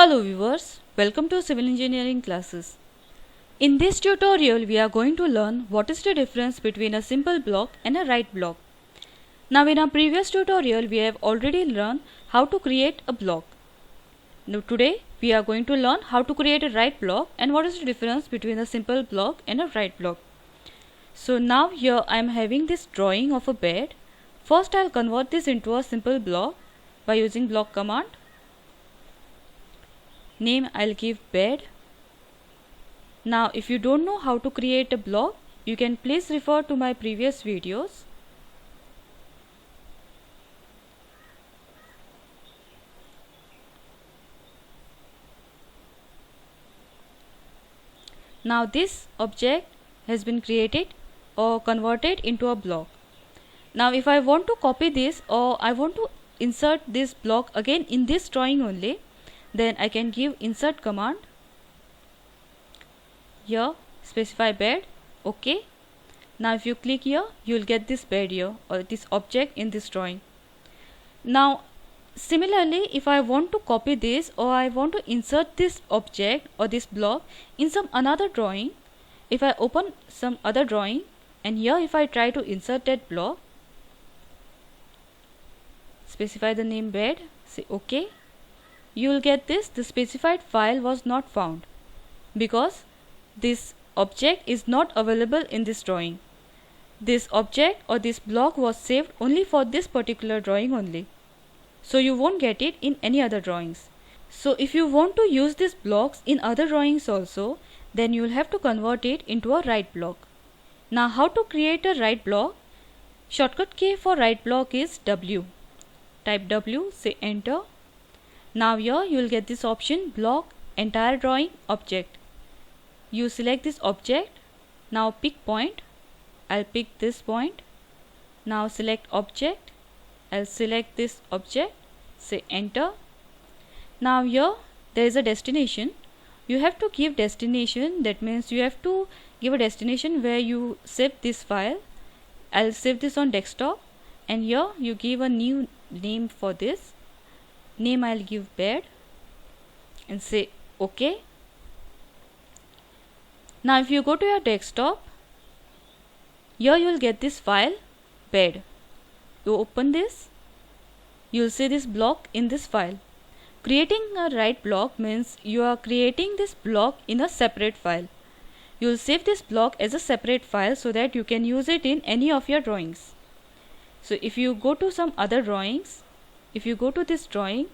Hello viewers, welcome to Civil Engineering classes. In this tutorial we are going to learn what is the difference between a simple block and a right block. Now in our previous tutorial we have already learned how to create a block. Now today we are going to learn how to create a right block and what is the difference between a simple block and a right block. So now here I am having this drawing of a bed. First I'll convert this into a simple block by using block command. Name I'll give bed. Now if you don't know how to create a block, you can please refer to my previous videos. Now this object has been created or converted into a block. Now if I want to copy this or I want to insert this block again in this drawing only, then I can give insert command. Here specify bed. OK. Now if you click here, you will get this bed here or this object in this drawing. Now similarly, if I want to copy this or I want to insert this object or this block in some another drawing, if I open some other drawing and here if I try to insert that block, specify the name bed, say OK, you will get this: the specified file was not found because this object is not available in this drawing. This object or this block was saved only for this particular drawing only, so you won't get it in any other drawings. So if you want to use these blocks in other drawings also, then you will have to convert it into a right block. Now how to create a right block? Shortcut key for right block is W. Type W, say enter. Now here you will get this option, block entire drawing object. You select this object. Now pick point. I'll pick this point. Now select object. I'll select this object. Say enter. Now here there is a destination. You have to give destination. That means you have to give a destination where you save this file. I'll save this on desktop, and here you give a new name for this. Name I'll give bed and say OK. Now if you go to your desktop, here you will get this file bed. You open this, you will see this block in this file. Creating a right block means you are creating this block in a separate file. You will save this block as a separate file so that you can use it in any of your drawings. So if you go to some other drawings, if you go to this drawing,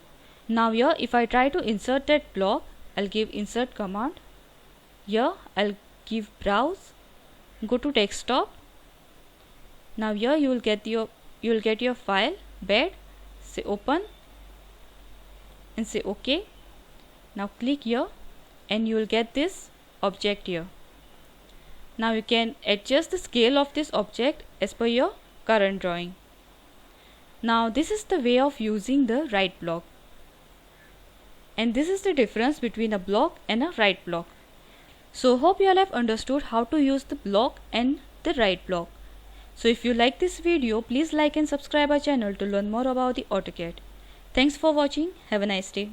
now here if I try to insert that block, I'll give insert command. Here I'll give browse, go to desktop. Now here you will get your file bed, say open and say OK. Now click here and you will get this object here. Now you can adjust the scale of this object as per your current drawing. Now this is the way of using the right block, and this is the difference between a block and a right block. So hope you all have understood how to use the block and the right block. So if you like this video, please like and subscribe our channel to learn more about the AutoCAD. Thanks for watching. Have a nice day.